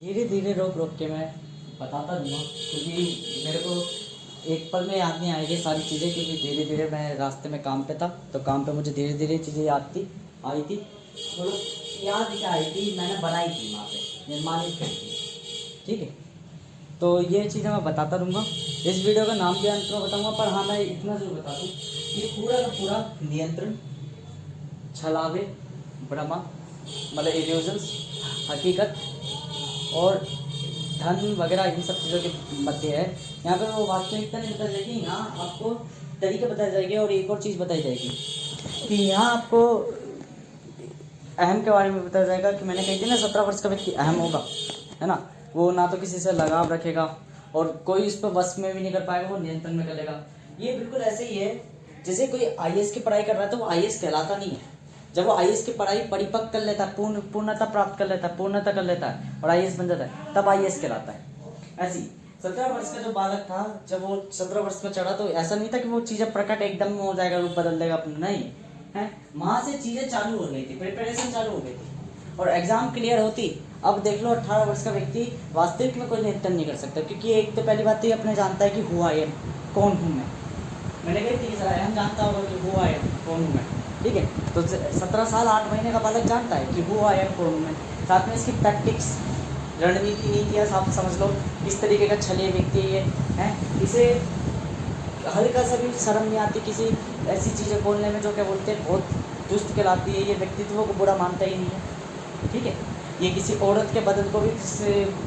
धीरे धीरे रोक रोक के मैं बताता रहूँगा, क्योंकि मेरे को एक पल में याद नहीं आएगी सारी चीज़ें, क्योंकि धीरे धीरे मैं रास्ते में काम पे था, तो काम पे मुझे धीरे धीरे चीज़ें याद थी आई थी, मतलब याद क्या आई थी, मैंने बनाई थी वहाँ पे, निर्माणित करी थी। ठीक है, तो ये चीज़ें मैं बताता रहूँगा। इस वीडियो का नाम भी अंत में बताऊँगा, पर हाँ मैं इतना ज़रूर बता दूँ कि पूरा का पूरा नियंत्रण, छलावे, भ्रमा, मतलब इल्यूजन्स, हकीकत और धन वगैरह इन सब चीज़ों के मध्य है। यहाँ पे वो वास्तविकता नहीं बताई जाएगी, यहाँ आपको तरीके बताए जाएंगे। और एक और चीज़ बताई जाएगी कि यहाँ आपको अहम के बारे में बताया जाएगा कि मैंने कही थी ना 17 वर्ष का व्यक्ति अहम होगा, है ना। वो ना तो किसी से लगाव रखेगा और कोई इस पर वश में भी नहीं कर पाएगा, वो नियंत्रण में कर लेगा। ये बिल्कुल ऐसे ही है जैसे कोई आईएएस की पढ़ाई कर रहा है तो वो आईएएस कहलाता नहीं है। जब वो आईएएस की पढ़ाई परिपक्व कर लेता है, पूर्णता प्राप्त कर लेता है, पूर्णता कर लेता है और आईएएस बन जाता है, तब आईएएस कहलाता है। ऐसी 17 वर्ष का जो बालक था, जब वो 17 वर्ष में चढ़ा तो ऐसा नहीं था कि वो चीज़ें प्रकट एकदम हो जाएगा, रूप बदल देगा अपना, नहीं है। वहाँ से चीज़ें चालू हो गई थी, प्रिपरेशन चालू हो गई थी और एग्ज़ाम क्लियर होती। अब देख लो 18 वर्ष का व्यक्ति वास्तविक में कोई नियंत्रण नहीं कर सकता, क्योंकि एक तो पहली बात तो ये अपने जानता है कि हुआ है कौन हूँ मैंने कही थी सर, हम जानता होगा कि हुआ है कौन हूँ मैं। ठीक है, तो 17 साल 8 महीने का बालक जानता है कि हुआ है कौन हूँ मैं। साथ में इसकी टैक्टिक्स, रणनीति, नीतियाँ आप समझ लो किस तरीके का छलिया व्यक्ति है ये है। इसे हल्का सा भी शर्म नहीं आती किसी ऐसी चीज़ें बोलने में जो क्या बोलते हैं बहुत दुष्ट कहलाती है। ये व्यक्तित्व को बुरा मानता ही नहीं है। ठीक है, ये किसी औरत के बदन को भी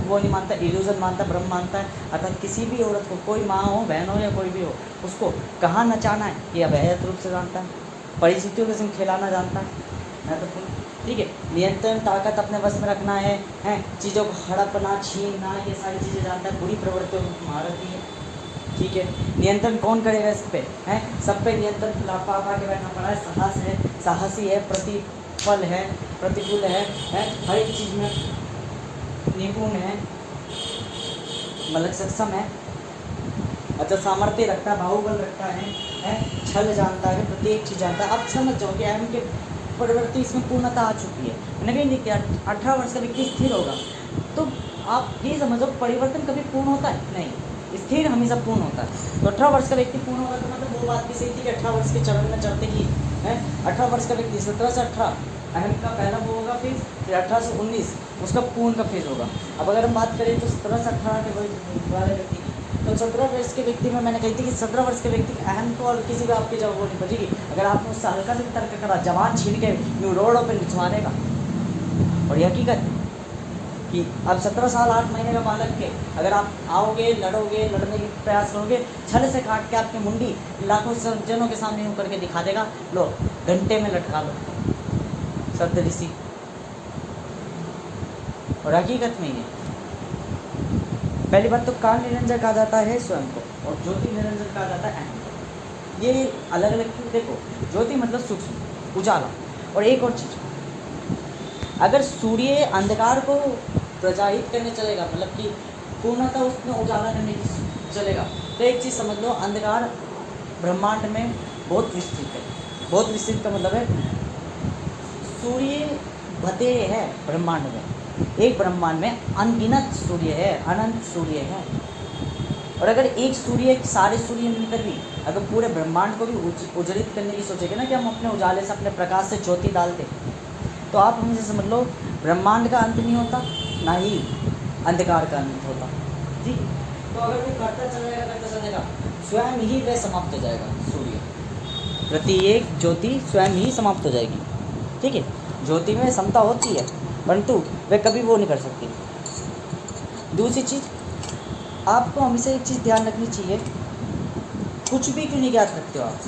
वो नहीं मानता, इल्यूजन मानता, भ्रम मानता है। अर्थात किसी भी औरत को, कोई माँ हो, बहन हो या कोई भी हो, उसको कहाँ नचाना है ये अवैध रूप से जानता है। परिस्थितियों के संग खिलाना जानता है महत्वपूर्ण। ठीक है, नियंत्रण, ताकत अपने बस में रखना है चीज़ों को हड़पना, छीनना, ये सारी चीज़ें जानता है। बुरी प्रवृत्तियों की महारत ही है। ठीक है, नियंत्रण कौन करेगा इस पे है, सब पे नियंत्रण पा के बैठना पड़ा है। साहस है, साहसी है, प्रतिफल है, प्रतिकूल है हर एक चीज़ में निपुण है, मतलब सक्षम है, अच्छा सामर्थ्य रखता है, बाहुबल रखता है छल जानता है, प्रत्येक चीज़ जानता है। अब समझ जाओ कि अहम के प्रवृत्ति इसमें पूर्णता आ चुकी है। मैंने कहीं नहीं किया 18 वर्ष का व्यक्ति स्थिर होगा, तो आप ये समझो परिवर्तन कभी पूर्ण होता है नहीं, स्थिर हमेशा पूर्ण होता है। तो 18 वर्ष का व्यक्ति पूर्ण होगा तो मतलब वो बात भी सही थी कि 18 वर्ष के चरण में चढ़ते ही है 18 वर्ष का व्यक्ति 17 से 18 अहम का पहला वो होगा, फिर 18 से 19 उसका पूर्ण का फेज होगा। अब अगर हम बात करें तो 17 से 18 के वाले व्यक्ति की, तो 17 वर्ष के व्यक्ति में मैंने कही थी कि 17 वर्ष के व्यक्ति अहम को और किसी भी आपकी जब वो नहीं बचेगी। अगर आपने उससे हल्का से तर्क करा, जवान छीन के रोडों पर निचवा देगा। और ये हकीकत कि अब 17 साल 8 महीने का बालक के अगर आप आओगे, लड़ोगे, लड़ने की प्रयास करोगे, छल से काट के आपकी मुंडी लाखों जनों के सामने यूँ करके दिखा देगा, लो घंटे में लटका लो सप्त ऋषि। और हकीकत में ये पहली बात तो काल निरंजन कहा जाता है स्वयं को, और ज्योति निरंजन कहा जाता है अहम को। ये अलग अलग क्यों? देखो, ज्योति मतलब सूक्ष्म, उजाला। और एक और चीज़, अगर सूर्य अंधकार को प्रज्वलित करने चलेगा, मतलब कि पूर्णतः उसमें उजाला करने की चलेगा, तो एक चीज़ समझ लो, अंधकार ब्रह्मांड में बहुत विस्तृत है। बहुत विस्तृत का मतलब है सूर्य बतेरे है ब्रह्मांड में, एक ब्रह्मांड में अनगिनत सूर्य है, अनंत सूर्य है। और अगर एक सूर्य, सारे सूर्य मिलकर भी अगर पूरे ब्रह्मांड को भी उज्जवलित करने की सोचेंगे ना, कि हम अपने उजाले से, अपने प्रकाश से ज्योति डालते, तो आप हमेशा समझ लो ब्रह्मांड का अंत नहीं होता, ना ही अंधकार का अंत होता। ठीक, तो अगर वो करता चलेगा स्वयं ही वह समाप्त हो जाएगा। सूर्य प्रत्येक ज्योति स्वयं ही समाप्त हो जाएगी। ठीक है, ज्योति में क्षमता होती है, परंतु वे कभी वो नहीं कर सकती। दूसरी चीज़, आपको हमेशा एक चीज़ ध्यान रखनी चाहिए, कुछ भी क्यों नहीं ज्ञात रखते हो आप,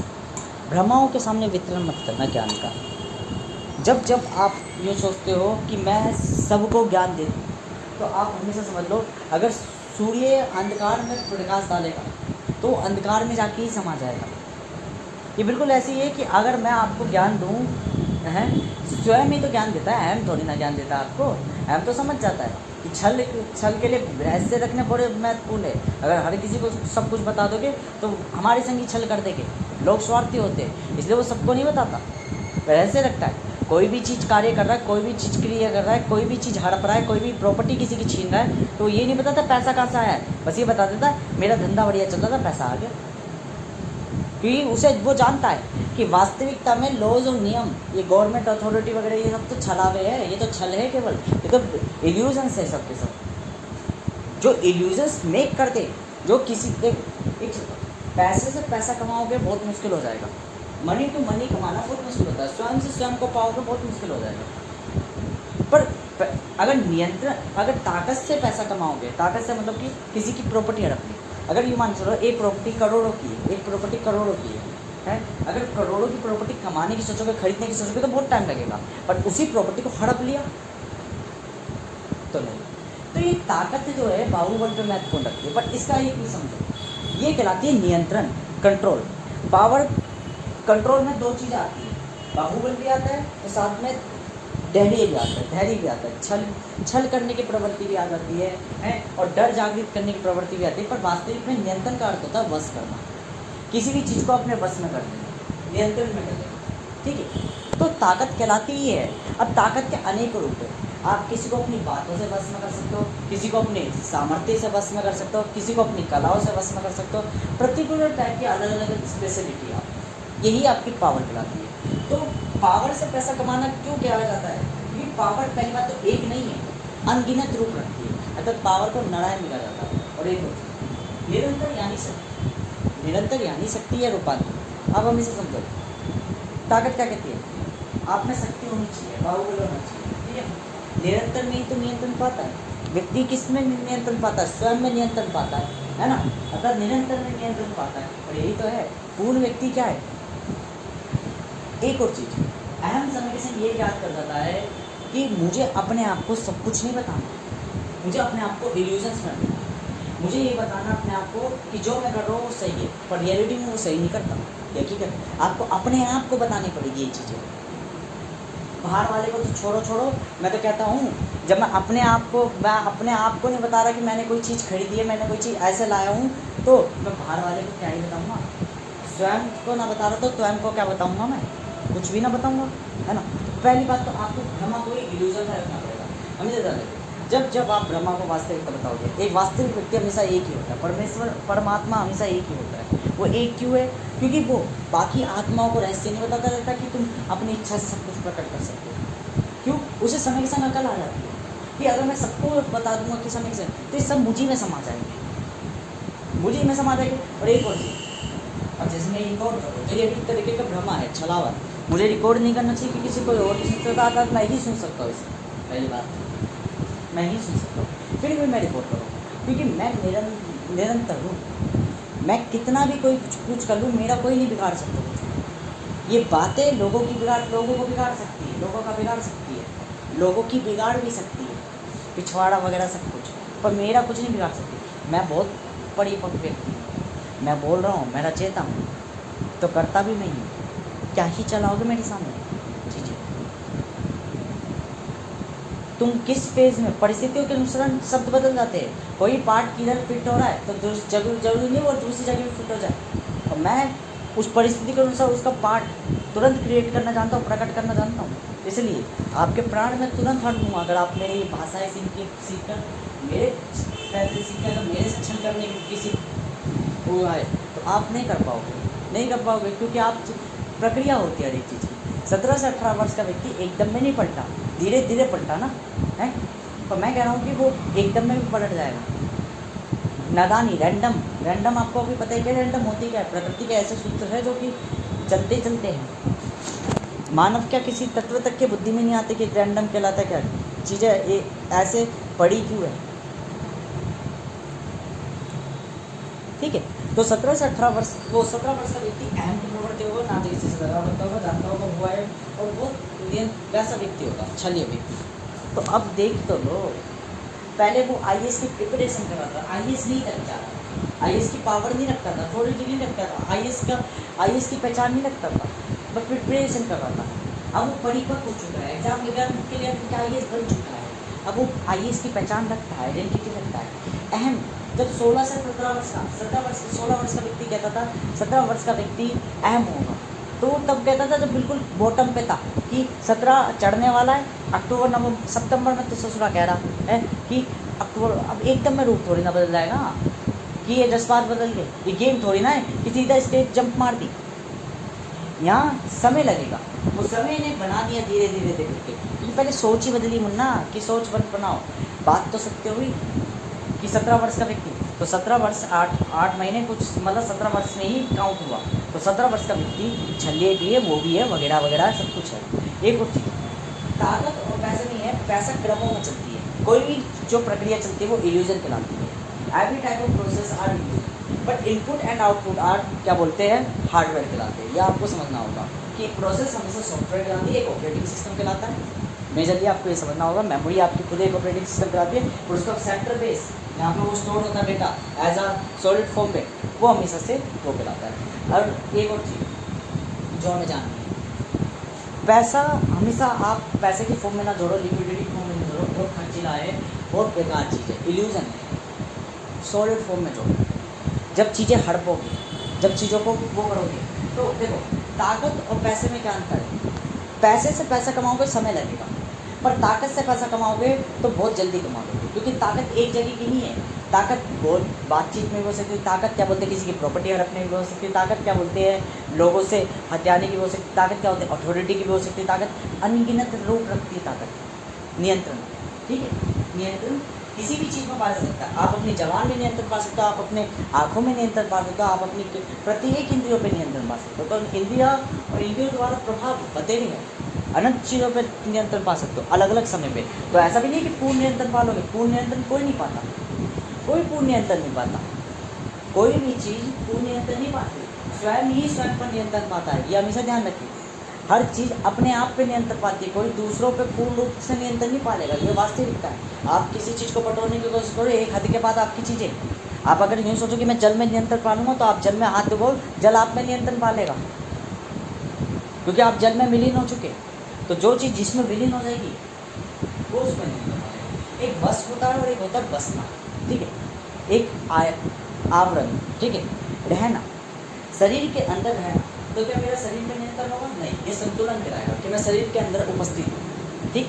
भ्रमाओं के सामने वितरण मत करना ज्ञान का। जब जब आप ये सोचते हो कि मैं सबको ज्ञान दे दूँ, तो आप हमेशा समझ लो अगर सूर्य अंधकार में प्रकाश डालेगा तो अंधकार में जाके ही समा जाएगा। ये बिल्कुल ऐसी है कि अगर मैं आपको ज्ञान दूँ, है स्वयं ही तो ज्ञान देता है, अहम थोड़ी ना ज्ञान देता है आपको। अहम तो समझ जाता है कि छल के लिए रहस्य रखने बड़े महत्वपूर्ण है। अगर हर किसी को सब कुछ बता दोगे तो हमारे संग ही छल कर देंगे। लोग स्वार्थी होते हैं, इसलिए वो सबको नहीं बताता, रहस्य रखता है। कोई भी चीज़ कार्य कर रहा है, कोई भी चीज़ क्रिया कर रहा है, कोई भी चीज़ हड़प रहा है, कोई भी प्रॉपर्टी किसी की छीन रहा है, तो ये नहीं बताता पैसा कहाँ से आया है, बस ये बता देता है मेरा धंधा बढ़िया चल रहा था, पैसा आ गया। क्योंकि उसे वो जानता है कि वास्तविकता में लॉज और नियम, ये गवर्नमेंट अथॉरिटी वगैरह, ये सब तो छलावे है, ये तो छल है केवल, ये तो इल्यूजन्स है सब के सब, जो इल्यूजन्स मेक करते, जो किसी एक पैसे से पैसा कमाओगे बहुत मुश्किल हो जाएगा, मनी टू मनी कमाना बहुत मुश्किल होता है, स्वयं से स्वयं को पाओगे बहुत मुश्किल हो जाएगा। पर अगर नियंत्रण, अगर ताकत से पैसा कमाओगे, ताकत से मतलब कि किसी की प्रॉपर्टी हड़प ली, अगर ये मान चलो एक प्रॉपर्टी करोड़ों की है, एक प्रॉपर्टी करोड़ों की है, अगर करोड़ों की प्रॉपर्टी कमाने की सोचोगे, खरीदने की सोचोगे तो बहुत टाइम लगेगा, पर उसी प्रॉपर्टी को हड़प लिया तो नहीं। तो ये ताकत जो है बाहुबल पे महत्वपूर्ण रखती है, पर इसका एक भी समझो, ये कहलाती है नियंत्रण, कंट्रोल। पावर कंट्रोल में दो चीज़ें आती है, बाहुबल भी आता है और साथ में धैर्य भी आता है, धैर्य भी आता है, छल करने की प्रवृत्ति भी आ जाती है, और डर जागृत करने की प्रवृत्ति भी आती है। पर वास्तविक में नियंत्रण का अर्थ होता है वश करना, किसी भी चीज़ को अपने वश में कर देना, नियंत्रण में कर देना, ठीक है। तो ताकत कहलाती ही है। अब ताकत के अनेक रूप है, आप किसी को अपनी बातों से वश में कर सकते हो, किसी को अपने सामर्थ्य से वश में कर सकते हो, किसी को अपनी कलाओं से वश में कर सकते हो, पर्टिकुलर टाइप की अलग अलग स्पेशलिटी आप, यही आपकी पावर कहलाती है। तो पावर से पैसा कमाना क्यों कहा जाता है, क्योंकि पावर पहली बात तो एक नहीं है, अनगिनत रूप रखती है, अर्थात पावर को नारायण मिला जाता है। और एक निरंतर यानी शक्ति, निरंतर यानी शक्ति है रूपांतर। अब हम इसे समझो, ताकत क्या कहती है, आप में शक्ति होनी चाहिए, बाहुबल होना चाहिए, ठीक है। निरंतर में ही तो नियंत्रण पाता है व्यक्ति, किस में नियंत्रण पाता है, स्वयं में नियंत्रण पाता है ना, अर्थात निरंतर में नियंत्रण पाता है। और यही तो है पूर्ण व्यक्ति क्या है। एक और चीज़, अहम समय के संग ये याद कर जाता है कि मुझे अपने आप को सब कुछ नहीं बताना, मुझे अपने आप को इल्यूजन्स में रखना, मुझे ये बताना अपने आप को कि जो मैं कर रहा हूँ वो सही है, पर रियलिटी में वो सही नहीं करता। देखिए क्या, आपको अपने आप को बतानी पड़ेगी ये चीज़ें, बाहर वाले को तो छोड़ो, मैं तो कहता हूँ जब मैं अपने आप को नहीं बता रहा कि मैंने कोई चीज़ खरीदी है, मैंने कोई चीज़ ऐसे लाया हूँ, तो मैं बाहर वाले को क्या ही बताऊँगा, स्वयं को ना बता रहा तो स्वयं को क्या बताऊँगा, मैं कुछ भी ना बताऊँगा, है ना। पहली बात तो आपको ब्रह्मा को इल्यूजन में रखना पड़ेगा, हमें जाने जब आप ब्रह्मा को वास्तविकता बताओगे, एक वास्तविक व्यक्ति हमेशा एक ही होता है, परमेश्वर परमात्मा हमेशा एक ही होता है। वो एक क्यों है, क्योंकि वो बाकी आत्माओं को रहस्य नहीं बताता रहता कि तुम अपनी इच्छा से सब कुछ प्रकट कर सकते हो। क्यों, उसे समय के संग अकल आ जाती है कि अगर मैं सबको बता दूंगा कि समय के संग, तो ये सब मुझी में समा जाएंगे, मुझी में समा जाएंगे। और एक और चीज़, अब जैसे मैं रिकॉर्ड करूँ, मेरी अभी तरीके का भ्रमा है, छलावा, मुझे रिकॉर्ड नहीं करना चाहिए कि किसी कोई और नहीं सुन सकता था, मैं ही सुन सकता हूँ इसे, पहली बात मैं ही सुन सकता हूँ, फिर भी मैं रिकॉर्ड करूँ, क्योंकि मैं निरंतर हूँ, मैं कितना भी कोई कुछ कर लूँ, मेरा कोई नहीं बिगाड़ सकता कुछ। ये बातें लोगों को बिगाड़ सकती है, लोगों का बिगाड़ सकती है, लोगों की बिगाड़ भी सकती है, पिछवाड़ा वगैरह सब कुछ, पर मेरा कुछ नहीं बिगाड़ सकती। मैं बहुत परिपक्व व्यक्ति हूँ, मैं बोल रहा हूँ, मैं रचेता हूँ, तो करता भी मैं ही हूँ। क्या ही चलाओगे मेरे सामने चीज़ें, तुम किस फेज में, परिस्थितियों के अनुसार शब्द बदल जाते हैं। कोई पार्ट किधर फिट हो रहा है तो जरूरी नहीं वो दूसरी जगह भी फिट हो जाए, और मैं उस परिस्थिति के अनुसार उसका पार्ट तुरंत क्रिएट करना जानता हूँ, प्रकट करना जानता हूँ। इसलिए आपके प्राण में तुरंत हट दूँगा अगर आप मेरी भाषाएँ सीख कर मेरे पैसे सीख कर मेरे से क्षण करने की किसी वो आए तो आप नहीं कर पाओगे, क्योंकि आप प्रक्रिया होती है हर एक चीज़ की। 17 से 18 वर्ष का व्यक्ति एकदम में नहीं पलटा, धीरे धीरे पलटा ना है, पर मैं कह रहा हूँ कि वो एकदम में भी पलट जाएगा। नादानी, रैंडम आपको अभी पता है क्या रैंडम होती क्या है, प्रकृति के ऐसे सूत्र है जो कि चलते चलते हैं। मानव क्या किसी तत्व तक के बुद्धि में नहीं आते कि रैंडम कहलाता क्या चीज़ें ऐसे पड़ी क्यों है, ठीक है। तो 17 से 18 वर्ष, वो 17 वर्ष का व्यक्ति अहम की प्रवृत्ति होगा, ना तो किसी से झगड़ा करता होगा, जानता होगा हुआ है, और वो वैसा व्यक्ति होगा, छलिए व्यक्ति। तो अब देख तो लो, पहले वो IAS की प्रिपरेशन कर रहा था, IAS नहीं रखता था, IAS की पावर नहीं रखता था, थोड़ी डिग्री नहीं रखता था, IAS की पहचान नहीं रखता था, बस प्रिपरेशन कर रहा था। अब वो परिपक्व हो चुका है, एग्जाम वगैरह के लिए IAS बन चुका है, अब वो IAS की पहचान रखता है, आइडेंटिटी रखता है। अहम जब 16 से 17 वर्ष का 16 वर्ष का व्यक्ति कहता था 17 वर्ष का व्यक्ति अहम होगा, तो वो तब कहता था जब बिल्कुल बॉटम पे था कि 17 चढ़ने वाला है, अक्टूबर नवंबर सितंबर में तो ससुरा कह रहा है कि अक्टूबर, अब एकदम में रूप थोड़ी ना बदल जाएगा कि ये जज्बात बदल गए, ये गेम थोड़ी ना है कि सीधा स्टेज जंप मार दी, यहाँ समय लगेगा। वो समय ने बना दिया धीरे धीरे धीरे करके, क्योंकि पहले सोच ही बदली मुन्ना कि सोच बनाओ। बात तो सत्य हुई कि 17 वर्ष का व्यक्ति, तो 17 वर्ष 8 महीने कुछ मतलब 17 वर्ष में ही काउंट हुआ, तो 17 वर्ष का व्यक्ति छल्ले भी है, वो भी है, वगैरह वगैरह सब कुछ है। एक और चीज़, ताकत और पैसे नहीं है, पैसा क्रमों में चलती है, कोई भी जो प्रक्रिया चलती है वो इल्यूजन कहलाती है। Every type of process are but input and output are क्या बोलते हैं, हार्डवेयर कहलाते हैं। यह आपको समझना होगा कि एक प्रोसेस हमेशा सॉफ्टवेयर कहलाती है, एक ऑपरेटिंग सिस्टम कहलाता है। मेजरली आपको ये समझना होगा, मेमोरी आपकी खुद एक ऑपरेटिंग सिस्टम कहलाती है, और उसका सेंट्रल बेस जहाँ पर वो स्टोर होता है data as a solid form में, वो हमेशा से वो कहलाता है। और एक और चीज़ जो हमें जाननी है, पैसा हमेशा आप पैसे की फॉर्म में ना जोड़ो, लिक्विडिटी फॉर्म में जोड़ो, बहुत खर्चीला है, बहुत बेकार चीज़ है, इल्यूजन है। सॉलिड फॉर्म में जोड़ो, जब चीज़ें हड़पोगी, जब चीज़ों को वो करोगे, तो देखो ताकत और पैसे में क्या अंतर है। पैसे से पैसा कमाओगे समय लगेगा, पर ताकत से पैसा कमाओगे तो बहुत जल्दी कमाओगे, क्योंकि ताकत एक जगह की नहीं है। ताकत बहुत बातचीत में भी हो सकती है, ताकत क्या बोलते हैं किसी की प्रॉपर्टी हड़पने की भी हो सकती है, ताकत क्या बोलते हैं लोगों से हथियाने की भी हो सकती है, ताकत क्या होती है अथॉरिटी की भी हो सकती है, ताकत अनगिनत रूप रखती है ताकत। नियंत्रण, ठीक है, नियंत्रण किसी भी चीज़ में पा सकता है। आप अपनी जबान में नियंत्रण पा सकते हो, आप अपने आँखों में नियंत्रण पा सकते हो, आप अपनी प्रत्येक इंद्रियों पर नियंत्रण पा सकते हो। तो इंद्रिया और इंद्रियों द्वारा प्रभाव बते नहीं है, अनंत चीज़ों पर नियंत्रण पा सकते हो अलग अलग समय पे। तो ऐसा भी नहीं कि पूर्ण नियंत्रण पा लोगे, पूर्ण नियंत्रण कोई नहीं पाता, कोई पूर्ण नियंत्रण नहीं पाता, कोई भी चीज़ पूर्ण नियंत्रण नहीं पाती, स्वयं ही स्वयं पर नियंत्रण पाता है। ये हमेशा ध्यान रखिए, हर चीज़ अपने आप पे नियंत्रण पाती है, कोई दूसरों पे पूर्ण रूप से नियंत्रण नहीं पालेगा। ये वास्तविकता है। आप किसी चीज़ को बटोरने की कोशिश करो, एक हद के बाद आपकी चीज़ें, आप अगर यूँ सोचो कि मैं जल में नियंत्रण पा लूँगा, तो आप जल में हाथ डुबो, जल आप में नियंत्रण पा लेगा, क्योंकि आप जल में विलीन हो चुके। तो जो चीज़ जिसमें विलीन हो जाएगी वो उसमें नियंत्रण पालेगा। एक बस होता है और एक होता है बसना, ठीक है, एक आवरण, ठीक है, रहना, शरीर के अंदर रहना। तो क्या मेरा शरीर पे नियंत्रण होगा? नहीं, ये संतुलन कराएगा कि मैं शरीर के अंदर उपस्थित हूँ, ठीक।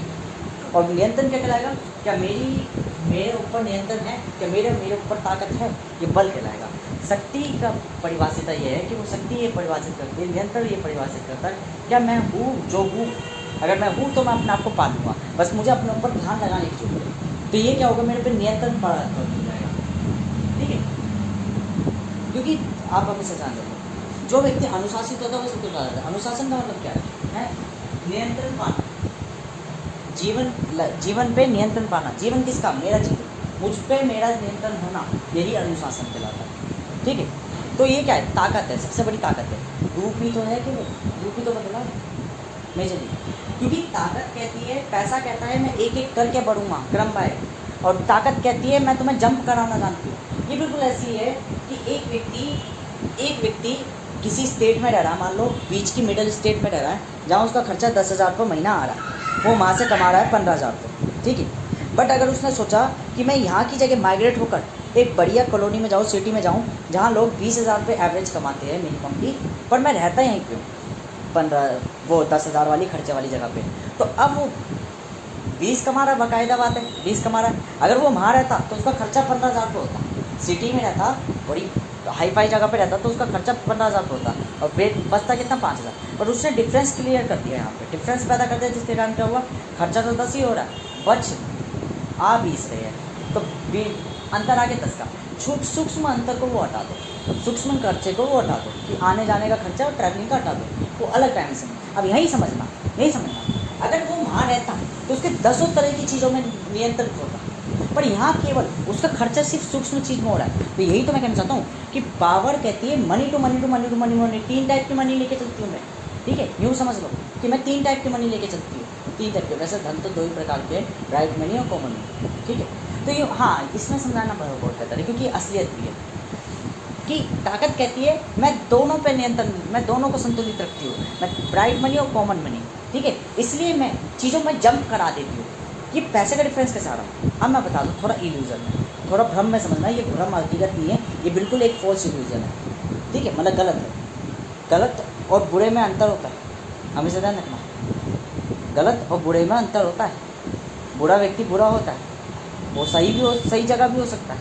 और नियंत्रण क्या कहलाएगा, क्या मेरे ऊपर नियंत्रण है, क्या मेरे ऊपर ताकत है, ये बल कहलाएगा। शक्ति का परिभाषित ये है कि वो शक्ति ये परिभाषित करती है, नियंत्रण ये परिभाषित करता है क्या मैं हूँ जो हूँ। अगर मैं हूँ तो मैं अपने आप को पालूंगा, बस मुझे अपने ऊपर ध्यान लगाने की जरूरत है। तो ये क्या होगा, मेरे पे नियंत्रण पड़ा जाएगा, ठीक है। क्योंकि आप हमेशा जान रहे हो, जो व्यक्ति अनुशासित होता है वो सबको ज्यादा है। अनुशासन का मतलब क्या है? नियंत्रण पाना, जीवन पे नियंत्रण पाना। जीवन किसका? मेरा जीवन, मुझ पे मेरा नियंत्रण होना, यही अनुशासन कहलाता है, ठीक है। तो ये क्या है? ताकत है, सबसे बड़ी ताकत है। रूप ही तो है कि रूप ही तो बदला है मेजरली, क्योंकि ताकत कहती है, पैसा कहता है मैं एक एक करके बढ़ूंगा क्रम बाय, और ताकत कहती है मैं तुम्हें जंप कराना जानती हूँ। ये बिल्कुल ऐसी है कि एक व्यक्ति किसी स्टेट में रह रहा है, मान लो बीच की मिडिल स्टेट में रह रहा है, जहाँ उसका खर्चा 10,000 रुपये महीना आ रहा है, वो वहाँ से कमा रहा है 15,000 रुपये, ठीक है। बट अगर उसने सोचा कि मैं यहाँ की जगह माइग्रेट होकर एक बढ़िया कॉलोनी में जाऊँ, सिटी में जाऊँ, जहाँ लोग 20,000 रुपये एवरेज कमाते हैं मिनिमम की, पर मैं रहता यहीं क्यों 10,000 वाली खर्चे वाली जगह पे, तो अब वो 20 कमा रहा है, बाकायदा बात है 20 कमा रहा है। अगर वो वहाँ रहता तो उसका खर्चा 15,000 रुपये होता, सिटी में रहता, बड़ी हाई फाई जगह पे रहता, तो उसका खर्चा 15,000 होता, और बेट बचता कितना 5,000। पर उसने डिफरेंस क्लियर कर दिया, यहाँ पे डिफरेंस पैदा कर दिया, जिसके कारण क्या हुआ, खर्चा तो 10 ही हो रहा है, बच आ 20 रहे हैं, तो अंतर आगे 10 का। सूक्ष्म अंतर को वो हटा दो, सूक्ष्म खर्चे को वो हटा दो, कि आने जाने का खर्चा और ट्रैवलिंग का हटा दो, वो अलग टाइम से। अब यही समझना, अगर वो वहाँ रहता तो उसके 10 तरह की चीज़ों में नियंत्रण होता, पर यहाँ केवल उसका खर्चा सिर्फ सूक्ष्म चीज़ में हो रहा है। तो यही तो मैं कहना चाहता हूँ कि पावर कहती है money to money to money to money money, 3 type की मनी लेके चलती हूँ मैं, ठीक है। यूँ समझ लो कि मैं 3 टाइप की मनी लेके चलती हूँ, 3 टाइप के। वैसे धन तो 2 ही प्रकार के, राइट मनी और कॉमन मनी, ठीक है। तो ये हाँ, इसमें समझाना बहुत बेहतर है, क्योंकि असलियत भी है कि ताकत कहती है मैं दोनों पे नियंत्रण, मैं दोनों को संतुलित रखती हूँ, मैं ब्राइट मनी और कॉमन मनी, ठीक है। इसलिए मैं चीज़ों में जंप करा देती हूँ। ये पैसे का डिफरेंस कैसे आ रहा है, अब मैं बता दूँ, थोड़ा इल्यूजन है, थोड़ा भ्रम में समझना। ये भ्रम हकीकत नहीं है, ये बिल्कुल एक फॉल्स इल्यूजन है, ठीक है, मतलब गलत है, गलत और बुरे में अंतर होता है, हमेशा ध्यान रखना। गलत और बुरे में अंतर होता है। बुरा व्यक्ति बुरा होता है, वो सही भी हो, सही जगह भी हो सकता है,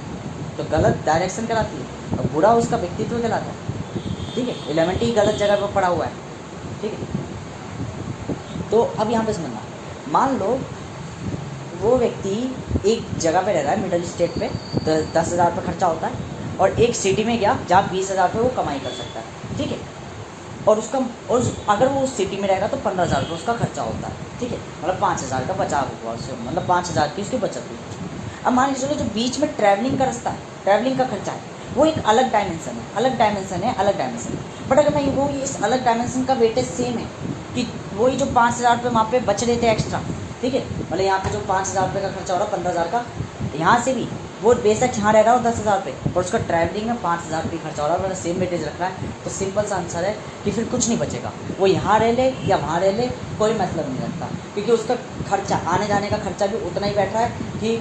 तो गलत डायरेक्शन कहलाती है, और बुरा उसका व्यक्तित्व कहलाता है। ठीक है, एलिमेंट ही गलत जगह पर पड़ा हुआ है। ठीक है, तो अब यहाँ पे समझना, मान लो वो व्यक्ति एक जगह पे रह रहा है, मिडिल स्टेट पे, 10,000 रुपये खर्चा होता है, और एक सिटी में गया जहाँ 20,000 रुपये वो कमाई कर सकता है। ठीक है, और उसका अगर वो उस सिटी में रहेगा तो 15,000 रुपये उसका खर्चा होता है। ठीक है, मतलब 5,000 का बचाव हुआ उससे, मतलब 5,000 की उसकी बचत हुई। अब मान के चलो जो बीच में ट्रैवलिंग का रास्ता है, ट्रैवलिंग का खर्चा है, वो एक अलग डायमेंशन है, अलग डायमेंशन है, अलग डायमेंशन है। बट अगर मैं वो इस अलग डायमेंशन का वेटेज सेम है कि वही जो 5,000 रुपये वहाँ पे बच रहे थे एक्स्ट्रा, ठीक है, मतलब यहाँ पे जो 5,000 रुपये का खर्चा हो रहा है, 15,000 का, यहाँ से भी वो बेशक यहाँ रह रहा हो 10,000 रुपये, और उसका ट्रैवलिंग में 5,000 रुपये खर्चा हो रहा है, मतलब सेम वेटेज रख रहा है, तो सिंपल सा आंसर है कि फिर कुछ नहीं बचेगा। वो यहाँ रह ले या वहाँ रह ले, कोई मतलब नहीं रखता, क्योंकि उसका खर्चा, आने जाने का खर्चा भी उतना ही बैठ रहा है कि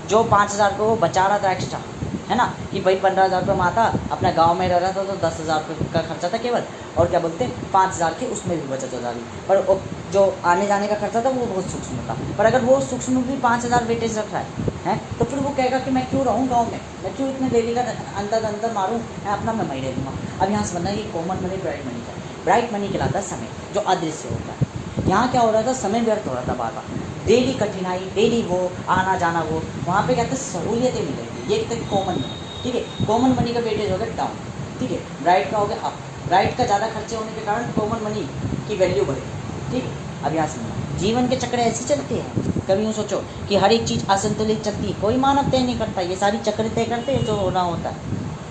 जो 5,000 रुपये वो बचा रहा था एक्स्ट्रा, है ना, कि भाई 15,000 रुपये में आता, अपना गाँव में रह रहा था तो 10,000 रुपये का खर्चा था केवल, और क्या बोलते हैं 5,000 की उसमें भी बचत हो जा रही, पर जो आने जाने का खर्चा था वो बहुत सूक्ष्म था। पर अगर वो सूक्ष्म भी 5,000 वेटेज रख रहा है तो फिर वो कहेगा कि मैं क्यों रहूँ गाँव में, मैं क्यों इतने डेली का अंदर मारूँ, मैं अपना मैं मही रह दूँगा। अब यहाँ से बनना ये कॉमन मनी, ब्राइट मनी का, ब्राइट मनी कहलाता है समय जो अदृश्य होता है। यहाँ क्या हो रहा था, समय व्यर्थ हो रहा था बार बार, डेली कठिनाई, डेली वो आना जाना, वो वहाँ पे कहते हैं सहूलियतें मिल रही थी, ये कहते हैं कॉमन मनी। ठीक है, कॉमन मनी का वेटेज हो गया डाउन। ठीक है, ब्राइट का हो गया अप। ब्राइट का ज़्यादा खर्चे होने के कारण कॉमन मनी की वैल्यू बढ़ेगी। ठीक है, अब यहाँ से जीवन के चक्र ऐसे चलते हैं। कभी यूँ सोचो कि हर एक चीज़ असंतुलित चलती है, कोई मानव तय नहीं करता, ये सारी चक्र तय करते हैं जो होना होता है।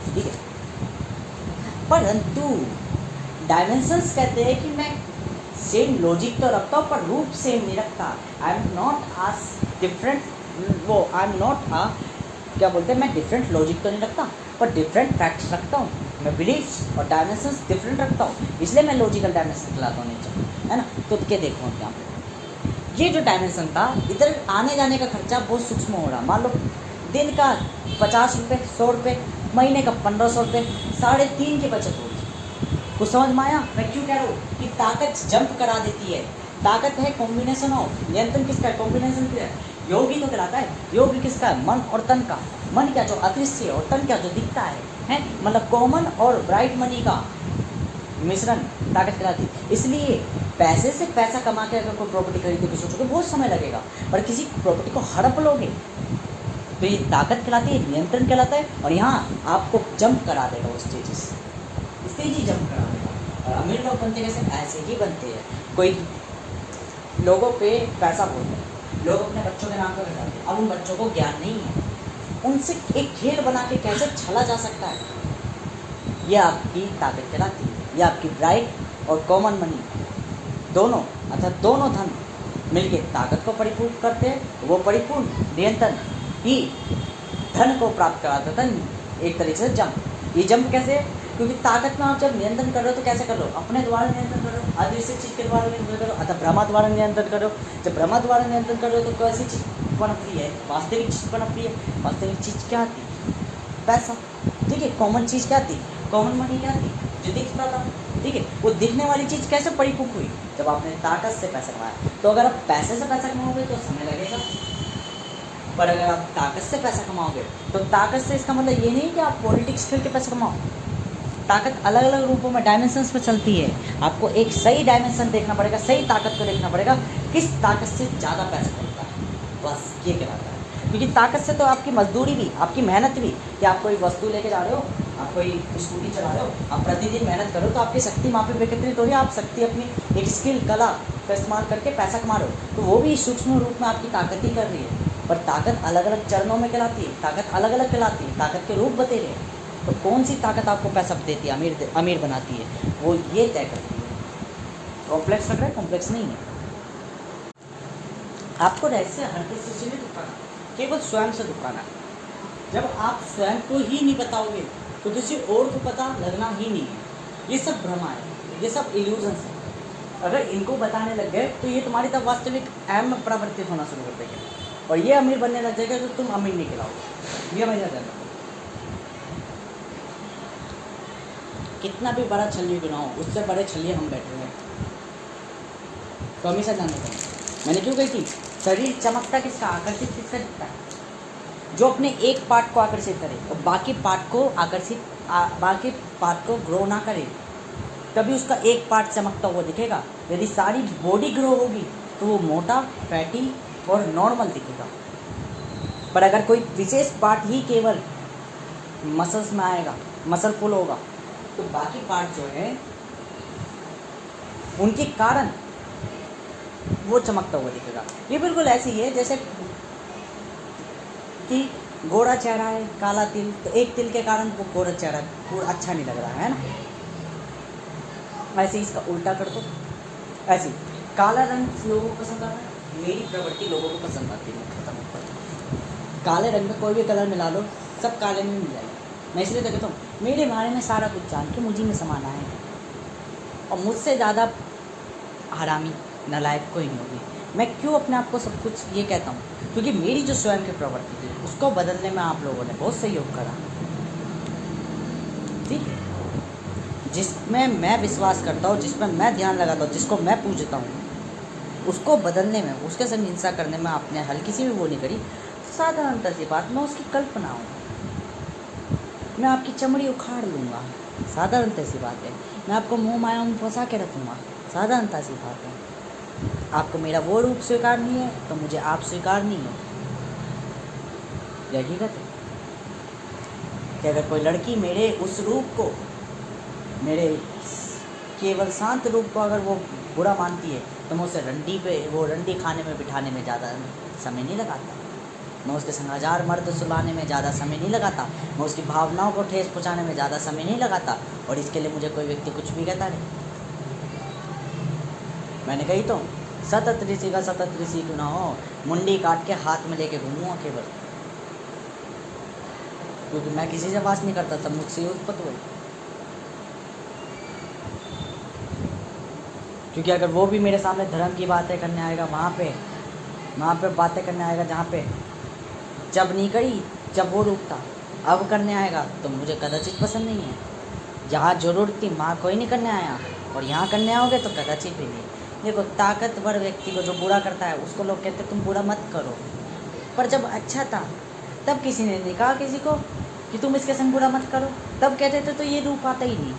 ठीक है, परंतु डायमेंशंस कहते हैं कि मैं सेम लॉजिक तो रखता हूँ पर रूप सेम नहीं रखता। I am not as different, वो आई एम नॉट आ, क्या बोलते हैं, मैं डिफरेंट लॉजिक तो नहीं रखता पर डिफरेंट फैक्ट्स रखता हूँ, मैं बिलीव्स और डायमेंशंस डिफरेंट रखता हूँ, इसलिए मैं लॉजिकल डायमेंशन कहलाता हूँ नेचर, है ना। तो क्या देखो हम यहाँ पे, ये जो डायमेंशन था, इधर आने जाने का खर्चा बहुत सूक्ष्म हो रहा। मान लो दिन का 50 रुपये, 100 रुपये, महीने का 1,500 रुपये, 3.5 की बचत होगी। कुछ समझ में आया मैं क्यों कह रहा हूँ कि ताकत जंप करा देती है। ताकत है कॉम्बिनेशन ऑफ, नियंत्रण किसका है, कॉम्बिनेशन किसका है, योग ही तो कहलाता है। योग किसका है, मन और तन का। मन क्या जो अदृश्य है, और तन क्या जो दिखता है, मतलब कॉमन और ब्राइट मनी का मिश्रण ताकत कहलाती है। इसलिए पैसे से पैसा कमा के अगर कोई प्रॉपर्टी खरीदने की सोचोगे बहुत समय लगेगा, पर किसी प्रॉपर्टी को हड़प लोगे तो ये ताकत कहलाती है, नियंत्रण कहलाता है, और यहाँ आपको जंप करा देगा वो स्टेजेस, स्टेज ही जंप करा देगा। और अमीर लोग बनते कैसे, ऐसे ही बनते हैं। कोई लोगों पे पैसा बोलते हैं, लोग अपने बच्चों के नाम पर बताते हैं, अब उन बच्चों को ज्ञान नहीं है, उनसे एक खेल बना के कैसे छला जा सकता है, ये आपकी ताकत कहलाती है। ये आपकी ब्राइट और कॉमन मनी दोनों, अर्थात दोनों धन मिलके ताकत को परिपूर्ण करते हैं। वो परिपूर्ण नियंत्रण ही धन को प्राप्त कराता था, एक तरीके से जंप। ये जंप कैसे, क्योंकि ताकत में आप जब नियंत्रण कर रहे हो तो कैसे कर रहे हो, अपने द्वारा नियंत्रण कर रहे हो, अदृश्य चीज़ के द्वारा नियंत्रण कर रहे हो, अतः ब्रह्मा द्वारा नियंत्रण कर रहे हो। जब ब्रह्मा द्वारा नियंत्रण कर रहे हो तो कैसी चीज़ पनप रही है, वास्तविक चीज़ पनप रही है। वास्तविक चीज़ क्या आती है, पैसा। ठीक है, कॉमन चीज़ क्या आती है, कॉमन मनी क्या आती है, जो दिखता था। ठीक है, वो दिखने वाली चीज़ कैसे परिपक्व हुई, जब आपने ताकत से पैसा कमाया। तो अगर आप पैसे से पैसा कमाओगे तो समय लगेगा, पर अगर आप ताकत से पैसा कमाओगे तो ताकत से, इसका मतलब ये नहीं कि आप पॉलिटिक्स खेल के पैसा कमाओ। ताकत अलग अलग रूपों में, डायमेंशंस पे चलती है। आपको एक सही डायमेंशन देखना पड़ेगा, सही ताकत को देखना पड़ेगा, किस ताकत से ज़्यादा पैसा बनता है, बस ये कहलाता है। क्योंकि ताकत से तो आपकी मजदूरी भी, आपकी मेहनत भी, कि आप कोई वस्तु लेके जा रहे हो, आप कोई स्कूटी चला रहे हो, आप प्रतिदिन मेहनत करो तो आपकी शक्ति वहाँ पे विकसित हो रही है। आप शक्ति अपनी एक स्किल, कला का इस्तेमाल करके पैसा कमा रहे हो, तो वो भी सूक्ष्म रूप में आपकी ताकत ही कर रही है। पर ताकत अलग अलग चरणों में कहलाती है, ताकत अलग अलग कहलाती है, ताकत के रूप बतेरे हैं। तो कौन सी ताकत आपको पैसा देती है, अमीर बनाती है, वो ये तय करती है। कॉम्प्लेक्स लग रहा है, कॉम्प्लेक्स नहीं है। आपको रहस्य हर किसी से नहीं दुखाना, केवल स्वयं से दुखाना। जब आप स्वयं को ही नहीं बताओगे तो किसी और को पता लगना ही नहीं है। ये सब भ्रम है, ये सब इल्यूजन्स है। अगर इनको बताने लग गए तो ये तुम्हारी तब वास्तविक अहम में परावर्तित होना शुरू कर देंगे, और ये अमीर बनने लग जाएगा तो तुम अमीर नहीं कहलाओगे। ये मैं जानता हूँ। कितना भी बड़ा छल्ली क्यों ना हो, उससे बड़े छल्ली हम बैठे हुए हैं। तो हमेशा ध्यान रखना। मैंने क्यों कही थी, शरीर चमकता किसका, आकर्षित किसका दिखता है, जो अपने एक पार्ट को आकर्षित करे और बाकी पार्ट को बाकी पार्ट को ग्रो ना करे, तभी उसका एक पार्ट चमकता हुआ दिखेगा। यदि सारी बॉडी ग्रो होगी तो वो मोटा, फैटी और नॉर्मल दिखेगा। पर अगर कोई विशेष पार्ट ही केवल मसल्स में आएगा, मसलफुल होगा, तो बाकी पार्ट जो है उनके कारण वो चमकता हुआ दिखेगा। ये बिल्कुल ऐसे ही है जैसे कि गोरा चेहरा है, काला तिल, तो एक तिल के कारण वो गोरा चेहरा पूरा अच्छा नहीं लग रहा है ना। ऐसे ही इसका उल्टा कर दो। ऐसे ही काला रंग लोगों को पसंद आता है, मेरी प्रवृत्ति लोगों को पसंद आती है। खत्म होता है। काले रंग में कोई भी कलर मिला लो, सब काले में मिल जाएगा। मैं इसलिए तो कहता हूँ, मेरे बारे में सारा कुछ जान के मुझे में समाना है, और मुझसे ज़्यादा हरामी नालायक कोई नहीं होगी। मैं क्यों अपने आप को सब कुछ ये कहता हूँ, क्योंकि मेरी जो स्वयं की प्रवृत्ति थी उसको बदलने में आप लोगों ने बहुत सहयोग करा। ठीक है, जिसमें मैं विश्वास करता हूँ, जिसमें मैं ध्यान लगाता हूँ, जिसको मैं पूजता हूँ, उसको बदलने में, उसके संग हिंसा करने में आपने हल्की सी भी वो नहीं करी। साधारणतः सी बात, मैं उसकी कल्पना हूँ, मैं आपकी चमड़ी उखाड़ लूँगा। साधारणतः सी बात है, मैं आपको मुँह माया में फंसा के रखूँगा। साधारणतः सी बात है, आपको मेरा वो रूप स्वीकार नहीं है तो मुझे आप स्वीकार नहीं हो। हकीकत है कि अगर कोई लड़की मेरे उस रूप को, मेरे केवल शांत रूप को अगर वो बुरा मानती है, तो मैं उसे रंडी खाने में बिठाने में ज़्यादा समय नहीं लगाता। मैं उसके संग हजार मर्द सुलाने में ज़्यादा समय नहीं लगाता। मैं उसकी भावनाओं को ठेस पहुँचाने में ज़्यादा समय नहीं लगाता। और इसके लिए मुझे कोई व्यक्ति कुछ भी कहता नहीं। मैंने कही तो, सतत ऋषि का सतत ऋषि क्यों ना हो, मुंडी काट के हाथ में लेके घूमूंगा केवल, क्योंकि मैं किसी से बात नहीं करता, सब मुझसे उत्पत्ति हुई। क्योंकि अगर वो भी मेरे सामने धर्म की बातें करने आएगा, वहाँ पे बातें करने आएगा जहाँ पे जब नहीं करी, जब वो रूप था, अब करने आएगा तो मुझे कदाचित पसंद नहीं है। जहाँ जरूरत थी वहाँ कोई नहीं करने आया, और यहाँ करने आओगे तो कदाचित भी नहीं। देखो, ताकतवर व्यक्ति को जो बुरा करता है उसको लोग कहते तुम बुरा मत करो, पर जब अच्छा था तब किसी ने नहीं कहा किसी को कि तुम इसके संग बुरा मत करो, तब कहते थे तो ये रूप आता ही नहीं।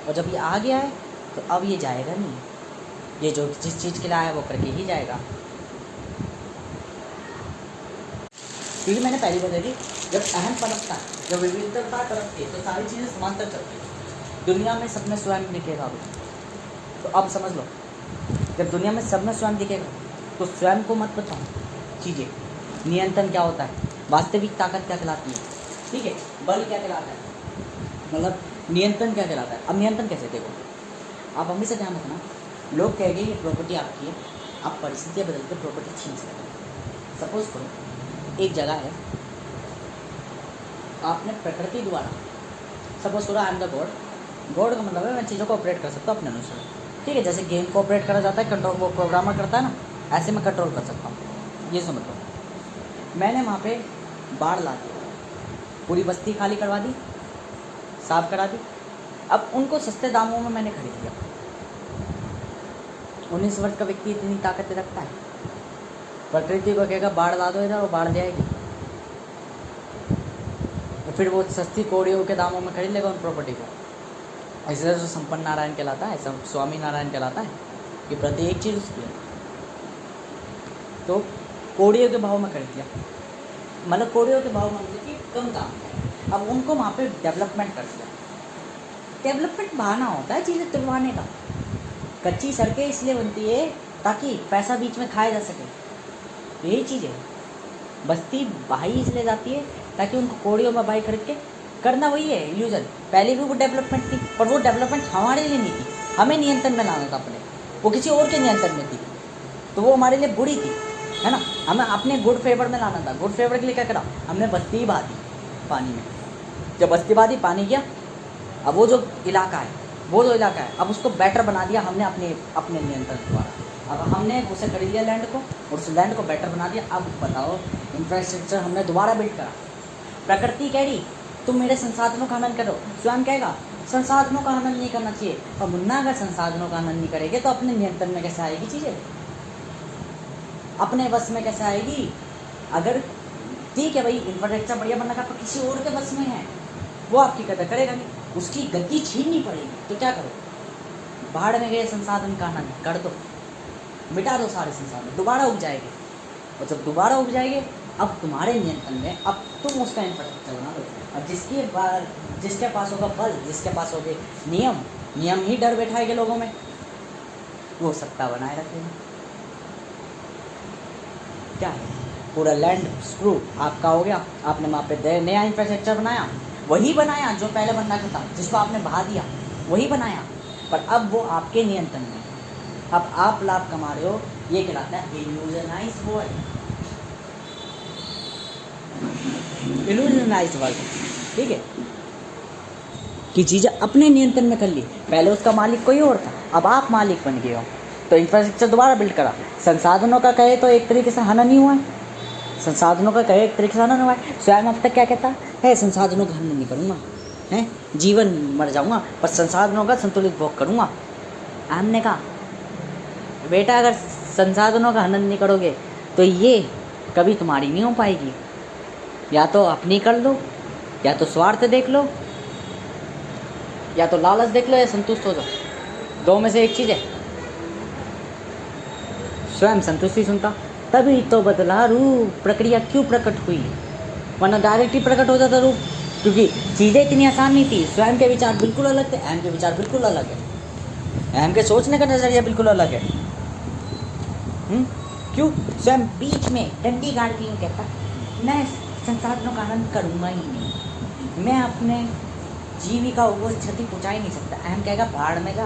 और जब ये आ गया है तो अब ये जाएगा नहीं, ये जो जिस चीज़ के लिए आया वो करके ही जाएगा। क्योंकि मैंने पहली बात देखी, जब अहम पनपता है, जब विविधता पनपती है तो सारी चीज़ें समांतर चलती है। दुनिया में सब में स्वयं दिखेगा, तो अब समझ लो, जब दुनिया में सब में स्वयं दिखेगा तो स्वयं को मत बताओ चीज़ें। नियंत्रण क्या होता है, वास्तविक ताकत क्या कहलाती है, ठीक है, बल क्या कहलाता है, मतलब नियंत्रण क्या कहलाता है। अब नियंत्रण कैसे, देखो आप हमेशा ध्यान रखना, लोग कहेंगे ये प्रॉपर्टी आपकी है, आप परिस्थितियाँ बदल कर प्रॉपर्टी छीन सकते। सपोज करो एक जगह है, आपने प्रकृति द्वारा, सपोज करो आई एम द गॉड का मतलब है मैं चीज़ों को ऑपरेट कर सकता हूँ अपने अनुसार, ठीक है। जैसे गेम को ऑपरेट करा जाता है, कंट्रोल वो प्रोग्रामर करता है ना, ऐसे मैं कंट्रोल कर सकता हूँ। ये समझ लो, मैंने वहाँ पे बाढ़ ला दी, पूरी बस्ती खाली करवा दी, साफ करा दी। अब उनको सस्ते दामों में मैंने खरीद लिया। 19 वर्ष का व्यक्ति इतनी ताकत रखता है, प्रकृति को कहेगा बाढ़ ला दो इधर, वो बाढ़ ले आएगी, तो फिर वो सस्ती कौड़ियों के दामों में खरीद लेगा उन प्रॉपर्टी को। इसलिए तो संपन्न नारायण कहलाता है, स्वामी नारायण कहलाता है कि प्रत्येक चीज़ उसकी है। तो कौड़ियों के भाव में खरीद लिया, मतलब कौड़ियों के भाव में कि कम दाम। अब उनको वहाँ पे डेवलपमेंट कर दिया। डेवलपमेंट बहाना होता है चीज़ें तुलवाने का। कच्ची सड़कें इसलिए बनती है ताकि पैसा बीच में खाया जा सके, यही चीज़ है। बस्ती भाई इसलिए जाती है ताकि उनको कौड़ियों में भाई खरीद के करना, वही है इल्यूजन। पहले भी वो डेवलपमेंट थी, पर वो डेवलपमेंट हमारे लिए नहीं थी, हमें नियंत्रण में लाना था अपने, वो किसी और के नियंत्रण में थी, तो वो हमारे लिए बुरी थी, है ना। हमें अपने गुड फेवर में लाना था। गुड फेवर के लिए क्या करा, हमने बस्ती ही बहा दी पानी में। जब बस्ती बहा दी, पानी गया, अब वो जो इलाका है अब उसको बेटर बना दिया हमने अपने नियंत्रण द्वारा। अब हमने उसे खरीद लिया लैंड को, और उस लैंड को बेटर बना दिया। अब बताओ, इंफ्रास्ट्रक्चर हमने दोबारा बिल्ड करा। प्रकृति कह रही तुम मेरे संसाधनों का हनन करो। स्वयं कहेगा संसाधनों का हनन नहीं करना चाहिए। और मुन्ना अगर संसाधनों का हनन नहीं करेंगे तो अपने नियंत्रण में कैसे आएगी चीज़ें, अपने बस में कैसे आएगी? अगर ठीक है भाई इंफ्रास्ट्रक्चर बढ़िया बनना का, पर किसी और के बस में है, वो आपकी कदर करेगा नहीं, उसकी गद्दी छीननी पड़ेगी, तो क्या करो? बाहर में गए संसाधन का हनन कर दो, मिटा दो सारे संसाधन, दोबारा उग जाएंगे। और जब दोबारा उग जाएंगे अब तुम्हारे नियंत्रण में, अब तुम उसका इंफ्रास्ट्रक्चर बना दो। और जिसके पास होगा बल, जिसके पास होगे नियम ही डर बैठाएंगे लोगों में, वो सत्ता बनाए रखेंगे। क्या है, पूरा लैंड स्क्रू आपका हो गया, आपने वहाँ पे नया इंफ्रास्ट्रक्चर बनाया, वही बनाया जो पहले बनना था, जिसको आपने बहा दिया वही बनाया, पर अब वो आपके नियंत्रण में, अब आप लाभ कमा रहे हो। ये कहलाता है इल्यूजनाइज्ड वर्ल्ड, इल्यूजनाइज्ड वर्ल्ड। ठीक है, कि चीज़ें अपने नियंत्रण में कर ली। पहले उसका मालिक कोई और था, अब आप मालिक बन गए हो, तो इंफ्रास्ट्रक्चर दोबारा बिल्ड करा। संसाधनों का कहे तो एक तरीके से हनन ही हुआ है, संसाधनों का कहे एक तरीके से हनन हुआ है। स्वयं अब तक क्या कहता है, संसाधनों का हनन नहीं करूँगा, हैं जीवन मर जाऊँगा पर संसाधनों का संतुलित भोग करूँगा। हमने कहा बेटा अगर संसाधनों का हनन नहीं करोगे तो ये कभी तुम्हारी नहीं हो पाएगी, या तो अपनी कर लो, या तो स्वार्थ देख लो, या तो लालच देख लो, या संतुष्ट हो जाओ, दो में से एक चीज़ है। स्वयं संतुष्टि सुनता, तभी तो बदला रूप, प्रक्रिया क्यों प्रकट हुई, वरना डायरेक्ट ही प्रकट हो जाता रूप, क्योंकि चीज़ें इतनी आसान नहीं थी। स्वयं के विचार बिल्कुल अलग थे, अहम के विचार बिल्कुल अलग है, अहम के सोचने का नजरिया बिल्कुल अलग है। क्यों? स्वयं बीच में डंडी गाड़ के यूँ कहता मैं संसाधनों का आनंद करूँगा ही नहीं, मैं अपने जीविका को क्षति पहुँचा ही नहीं सकता। अहम कहेगा भाड़ में जा।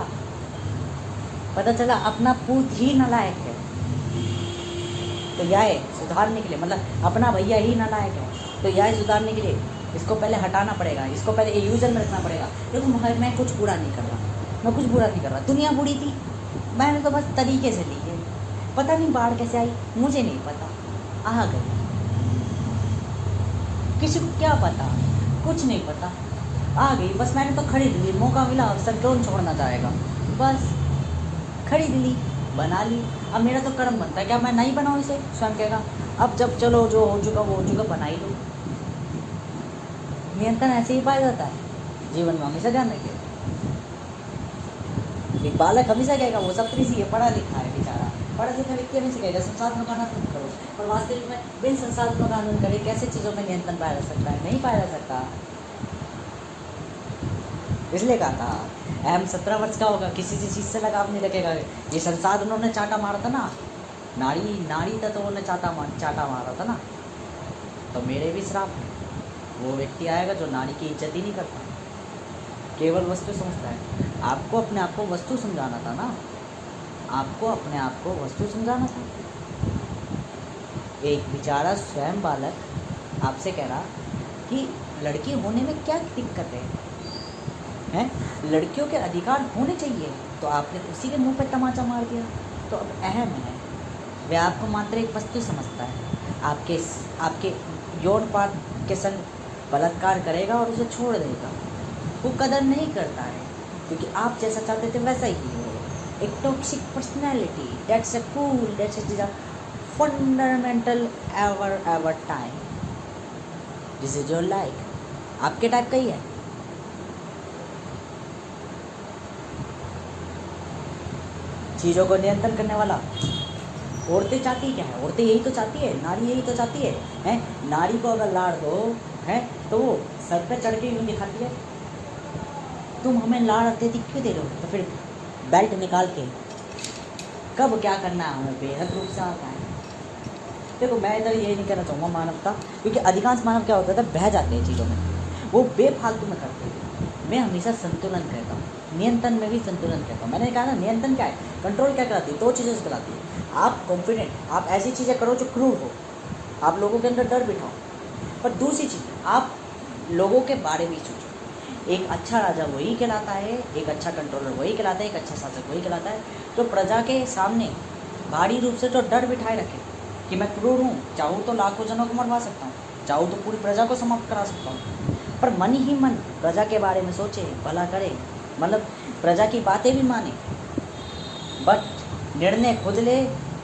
पता चला अपना पूत ही नालायक है, तो यह सुधारने के लिए, मतलब अपना भैया ही नालायक है, तो यह सुधारने के लिए इसको पहले हटाना पड़ेगा, इसको पहले इल्यूजन में रखना पड़ेगा। देखो मैं कुछ बुरा नहीं कर रहा, मैं कुछ बुरा नहीं कर रहा, दुनिया बुरी थी, मैंने तो बस तरीके से ली है। पता नहीं बाढ़ कैसे आई, मुझे नहीं पता, आ गई, किसी को क्या पता, कुछ नहीं पता, आ गई, बस मैंने तो खरीद ली, मौका मिला अवसर कौन छोड़ना चाहेगा, बस खरीद ली, बना ली। अब मेरा तो कर्म बनता है, क्या मैं नहीं बनाऊँ इसे? स्वयं कहेगा अब जब चलो जो हो चुका वो हो चुका, बना ही लो। नियंत्रण ऐसे ही पाया जाता है जीवन में, हमेशा ध्यान रखिए। एक बालक हमेशा कहेगा वो सब कृषि है, पढ़ा लिखा है बेचारा, पढ़ा लिखा व्यक्ति हमेशा कहेगा संसाधनों का आनंद करो, पर वास्तविक में बिन संसाधनों का आनंद करे कैसे चीज़ों में नियंत्रण पाया जा सकता है? नहीं पाया जा सकता। इसलिए कहा था अहम 17 वर्ष का होगा, किसी चीज़ से लगाव नहीं रखेगा। ये संसाधनों ने चाटा मारा था ना, नारी तत्वों ने चाटा मारा था ना, तो मेरे भी श्राप है। वो व्यक्ति आएगा जो नारी की इज्जत ही नहीं करता, केवल वस्तु समझता है। आपको अपने आप को वस्तु समझाना था ना, आपको अपने आप को वस्तु समझाना था। एक बेचारा स्वयं बालक आपसे कह रहा कि लड़की होने में क्या दिक्कत है, लड़कियों के अधिकार होने चाहिए, तो आपने उसी के मुंह पे तमाचा मार दिया। तो अब अहम है, वह आपको मात्र एक वस्तु समझता है, आपके यौन पाठ के संग बलात्कार करेगा और उसे छोड़ देगा। वो कदर नहीं करता है, क्योंकि आप जैसा चाहते थे वैसा ही हो। एक toxic personality, that's a cool, that's a fundamental ever time, this is your life, आपके टाइप का ही है। चीज़ों को नियंत्रण करने वाला। औरतें चाहती क्या है? औरतें यही तो चाहती है, नारी यही तो चाहती है, हैं? नारी को अगर लाड़ दो हैं तो वो सर पे चढ़ के यूँ दिखाती है, तुम हमें लाड़ अत्यधिक क्यों दे रहे हो? तो फिर बेल्ट निकाल के कब क्या करना है हमें बेहद रूप से आता है। देखो मैं इधर ये नहीं कहना चाहूँगा मानवता, क्योंकि अधिकांश मानव क्या होता है बह जाते हैं चीज़ों में, वो बेफालतू में करते हैं। मैं हमेशा संतुलन कहता हूँ, नियंत्रण में भी संतुलन कहता हूँ। मैंने कहा ना नियंत्रण क्या है, कंट्रोल क्या कराती है? दो चीज़ों से कराती है। आप कॉन्फिडेंट, आप ऐसी चीज़ें करो जो क्रूर हो, आप लोगों के अंदर डर बिठाओ। पर दूसरी चीज़, आप लोगों के बारे में सोचो। एक अच्छा राजा वही कहलाता है, एक अच्छा कंट्रोलर वही कहलाता है, एक अच्छा शासक वही कहलाता है तो प्रजा के सामने भारी रूप से तो डर बिठाए रखे कि मैं क्रूर हूँ, चाहूँ तो लाखों जनों को मरवा सकता हूँ, चाहूँ तो पूरी प्रजा को समाप्त करा सकता हूँ, पर मन ही मन प्रजा के बारे में सोचे, भला करे, मतलब प्रजा की बातें भी माने, बट निर्णय खुद ले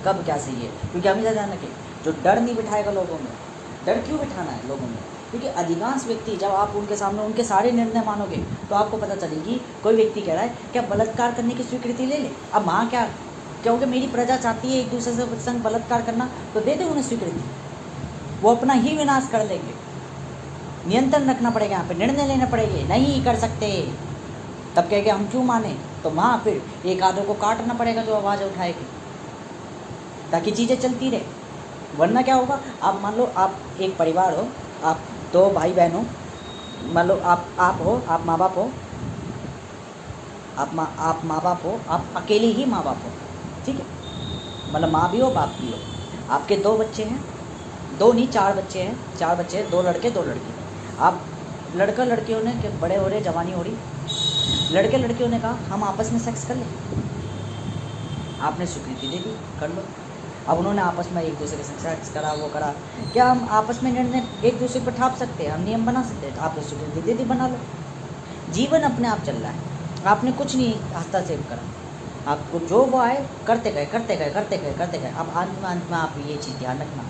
कब क्या सही है। क्योंकि हमेशा ध्यान रखें, जो डर नहीं बिठाएगा लोगों में, डर क्यों बिठाना है लोगों में, क्योंकि अधिकांश व्यक्ति जब आप उनके सामने उनके सारे निर्णय मानोगे तो आपको पता चलेगी, कोई व्यक्ति कह रहा है क्या बलात्कार करने की स्वीकृति ले ले, अब वहाँ क्या क्योंकि मेरी प्रजा चाहती है एक दूसरे से संग बलात्कार करना, तो दे दे उन्हें स्वीकृति, वो अपना ही विनाश कर लेंगे। नियंत्रण रखना पड़ेगा, यहाँ पे निर्णय लेने पड़ेंगे, नहीं कर सकते, तब कह के हम क्यों माने, तो वहाँ फिर एक आधों को काटना पड़ेगा जो आवाज़ उठाएगी, ताकि चीज़ें चलती रहे। वरना क्या होगा, आप मान लो आप एक परिवार हो, आप 2 भाई बहन हो, मान लो आप हो, आप माँ बाप हो, आप माँ बाप हो, आप अकेले ही माँ बाप हो, ठीक है, मतलब माँ भी हो बाप भी हो, आपके 2 बच्चे हैं, 2 नहीं 4 बच्चे हैं, 4 बच्चे हैं, 2 लड़के 2 लड़की, आप लड़का लड़कियों ने कि बड़े हो रहे, जवानी हो रही, लड़के लड़कियों ने कहा हम आपस में सेक्स कर लें, आपने स्वीकृति दे दी, कर लो। अब उन्होंने आपस में एक दूसरे के साथ सेक्स करा, वो करा, क्या हम आपस में निर्णय एक दूसरे पर ठाप सकते हैं, हम नियम बना सकते हैं, तो आपने स्वीकृति दे दी, बना लो। जीवन अपने आप चल रहा है, आपने कुछ नहीं हस्तक्षेप करा, आपको जो वो आए करते गए करते गए करते गए करते गए। अब अंत में आप ये चीज़ ध्यान रखना,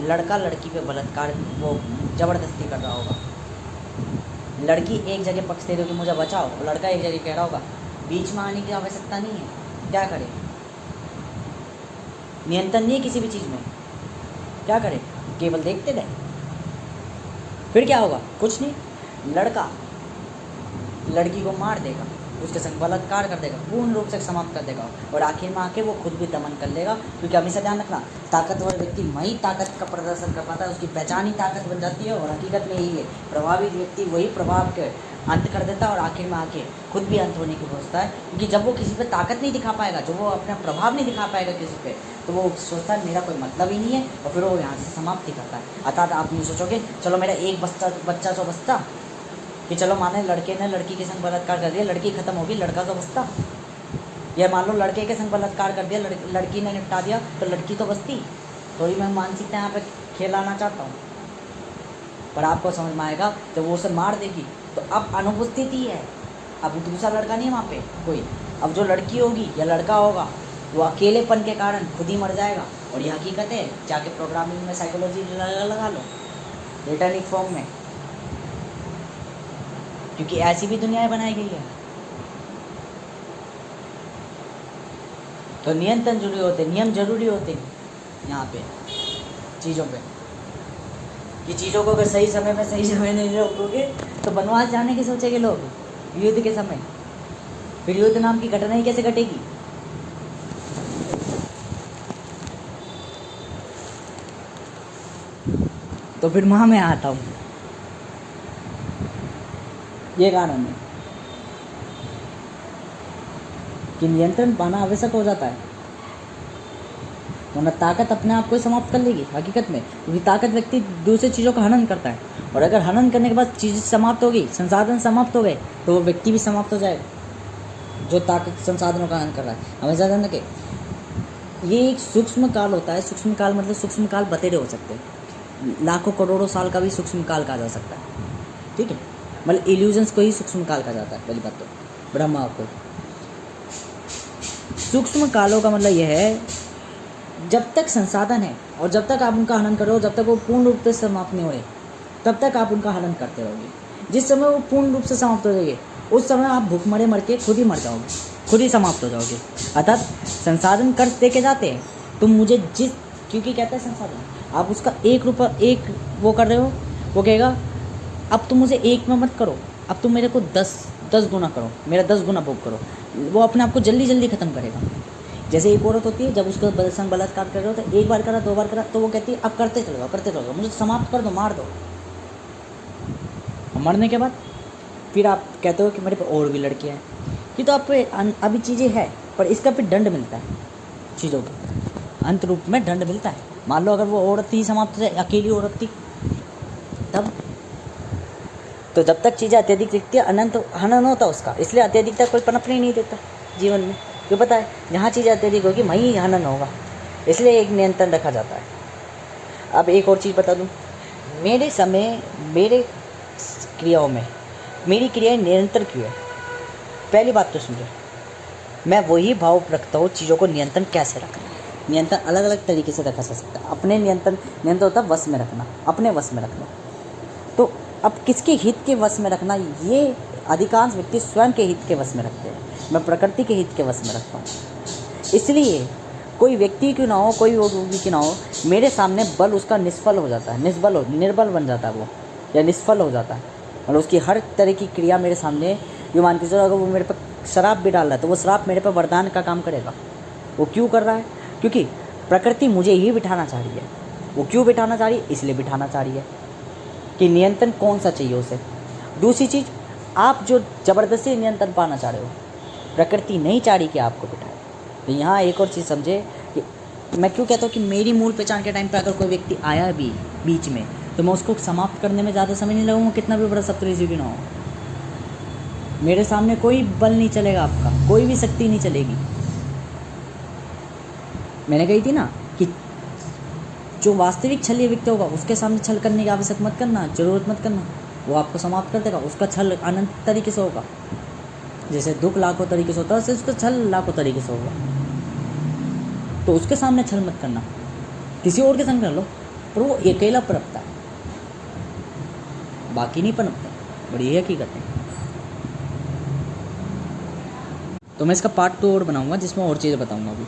लड़का लड़की पे बलात्कार वो ज़बरदस्ती कर रहा होगा, लड़की एक जगह पक्ष दे रही होगी मुझे बचाओ, लड़का एक जगह कह रहा होगा, बीच में आने की आवश्यकता नहीं है, क्या करे, नियंत्रण नहीं है किसी भी चीज़ में, क्या करे, केवल देखते रहे, फिर क्या होगा, कुछ नहीं, लड़का लड़की को मार देगा, उसके संग बलात्कार कर देगा, पूर्ण रूप से समाप्त कर देगा, और आखिर में आके वो खुद भी दमन कर लेगा। क्योंकि हमेशा ध्यान रखना, ताकतवर व्यक्ति वही ताकत का प्रदर्शन कर पाता है, उसकी पहचान ही ताकत बन जाती है, और हकीकत में यही है, प्रभावित व्यक्ति वही प्रभाव के अंत कर देता है, और आखिर में आके खुद भी अंत होने की सोचता है। क्योंकि जब वो किसी पे ताकत नहीं दिखा पाएगा, जब वो अपना प्रभाव नहीं दिखा पाएगा किसी पे, तो वो सोचता है मेरा कोई मतलब ही नहीं है, और फिर वो यहाँ से समाप्ति करता है। अर्थात आप नहीं सोचोगे चलो मेरा एक बच्चा तो बचता, कि चलो माने लड़के ने लड़की के संग बलात्कार कर दिया, लड़की खत्म होगी, लड़का तो बचता, या मान लो लड़के के संग बलात्कार कर दिया, लड़की ने निपटा दिया, तो लड़की तो बचती। थोड़ी मैं मानसिकता यहाँ पे खेलाना चाहता हूँ, पर आपको समझ में आएगा जब वो उसे मार देगी तो अब अनुपस्थिति है, अब दूसरा लड़का नहीं है वहाँ पे कोई, अब जो लड़की होगी या लड़का होगा वो अकेलेपन के कारण खुद ही मर जाएगा। और ये हकीकत है, जाके प्रोग्रामिंग में साइकोलॉजी लगा लो, रिटर्निक फॉर्म में, क्योंकि ऐसी भी दुनिया बनाई गई है। तो नियंत्रण जरूरी होते, नियम जरूरी होते हैं यहाँ पे चीज़ों पे, कि चीज़ों को अगर सही समय में सही समय नहीं रोकोगे तो वनवास जाने के सोचेंगे लोग युद्ध के समय, फिर युद्ध नाम की घटना ही कैसे घटेगी। तो फिर वहाँ मैं आता हूँ, ये कारण है कि नियंत्रण पाना आवश्यक हो जाता है, वरना ताकत अपने आप को समाप्त कर लेगी हकीकत में। क्योंकि ताकत व्यक्ति दूसरी चीज़ों का हनन करता है, और अगर हनन करने के बाद चीज़ समाप्त हो गई, संसाधन समाप्त हो गए, तो वो व्यक्ति भी समाप्त हो जाएगा जो ताकत संसाधनों का हनन कर रहा है। हमेशा ध्यान रखें, ये एक सूक्ष्म काल होता है, सूक्ष्म काल मतलब सूक्ष्म काल बतेरे हो सकते हैं, लाखों करोड़ों साल का भी सूक्ष्म काल कहा जा सकता है, ठीक है, मतलब इल्यूजन्स को ही सूक्ष्म काल कहा जाता है। पहली बात तो ब्रह्मा को सूक्ष्म कालों का मतलब यह है जब तक संसाधन है और जब तक आप उनका हनन करो, जब तक वो पूर्ण रूप से समाप्त नहीं हो रहे, तब तक आप उनका हनन करते रहोगे। जिस समय वो पूर्ण रूप से समाप्त हो जाएंगे उस समय आप भूखमरे मर के खुद ही मर जाओगे, खुद ही समाप्त हो जाओगे। अर्थात संसाधन कर्ज दे के जाते हैं, तुम मुझे जिस, क्योंकि कहते हैं संसाधन, आप उसका 1 रुपया एक वो कर रहे हो, वो कहेगा अब तुम मुझे 1 में मत करो, अब तुम मेरे को 10 गुना करो, मेरा 10 गुना भोग करो। वो अपने आप को जल्दी जल्दी ख़त्म करेगा। जैसे एक औरत होती है, जब उसका संग बलात्कार कर रहे हो तो 1 बार करा, 2 बार करा, तो वो कहती है अब करते चलो जाओ, करते चलो जाओ, मुझे समाप्त कर दो, मार दो। मरने के बाद फिर आप कहते हो कि मेरे पे और भी लड़कियाँ हैं। ये तो आप पे अभी चीज़ें हैं, पर इसका फिर दंड मिलता है, चीज़ों का अंत रूप में दंड मिलता है। मान लो अगर वो औरत ही समाप्त हो जाए, अकेली औरत थी, तब तो जब तक चीज़ें अत्यधिक दिखती है अनंत हनन होता उसका, इसलिए अत्यधिकता कोई पनपने ही नहीं देता जीवन में। क्यों पता है, जहाँ चीज़ें अत्यधिक होगी वहीं हनन होगा, इसलिए एक नियंत्रण रखा जाता है। अब एक और चीज़ बता दूँ, मेरे समय मेरे क्रियाओं में मेरी क्रियाएं निरंतर क्यों है? पहली बात तो समझो, मैं वही भाव रखता हूँ चीज़ों को नियंत्रण कैसे रखना है। नियंत्रण अलग अलग तरीके से रखा जा सकता है। अपने नियंत्रण होता है वश में रखना, अपने वश में रखना। तो अब किसके हित के वश में रखना, ये अधिकांश व्यक्ति स्वयं के हित के वश में रखते हैं। मैं प्रकृति के हित के वश में रखता हूँ। इसलिए कोई व्यक्ति क्यों ना हो, कोई रोगी क्यों ना हो, मेरे सामने बल उसका निष्फल हो जाता है, निर्बल बन जाता है वो, या निष्फल हो जाता है। मतलब उसकी हर तरह की क्रिया मेरे सामने, जो मान के चलो अगर वो मेरे पर शराब भी डाल रहा है तो वो शराब मेरे पर वरदान का काम करेगा। वो क्यों कर रहा है? क्योंकि प्रकृति मुझे ही बिठाना चाह रही है। वो क्यों बिठाना चाह रही है? इसलिए बिठाना चाह रही है कि नियंत्रण कौन सा चाहिए उसे। दूसरी चीज़, आप जो ज़बरदस्ती नियंत्रण पाना चाह रहे हो, प्रकृति नहीं चाह रही कि आपको बिठाए। तो यहाँ एक और चीज़ समझे कि मैं क्यों कहता हूँ कि मेरी मूल पहचान के टाइम पे अगर कोई व्यक्ति आया भी बीच में, तो मैं उसको समाप्त करने में ज़्यादा समय नहीं लगाऊंगा, कितना भी बड़ा शत्रु क्यों ना हो। मेरे सामने कोई बल नहीं चलेगा, आपका कोई भी शक्ति नहीं चलेगी। मैंने कही थी ना कि जो वास्तविक छल व्यक्ति होगा उसके सामने छल करने की आवश्यक मत करना, ज़रूरत मत करना, वो आपको समाप्त कर देगा। उसका छल अनंत तरीके से होगा। जैसे दुख लाखों तरीके से होता है, वैसे उसका छल लाखों तरीके से होगा। तो उसके सामने छल मत करना, किसी और के संग कर लो, पर वो अकेला पनपता है, बाकी नहीं पनपते। बड़ी हकीकत है। तो मैं इसका पार्ट 2 और बनाऊंगा जिसमें और चीज़ें बताऊंगा अभी।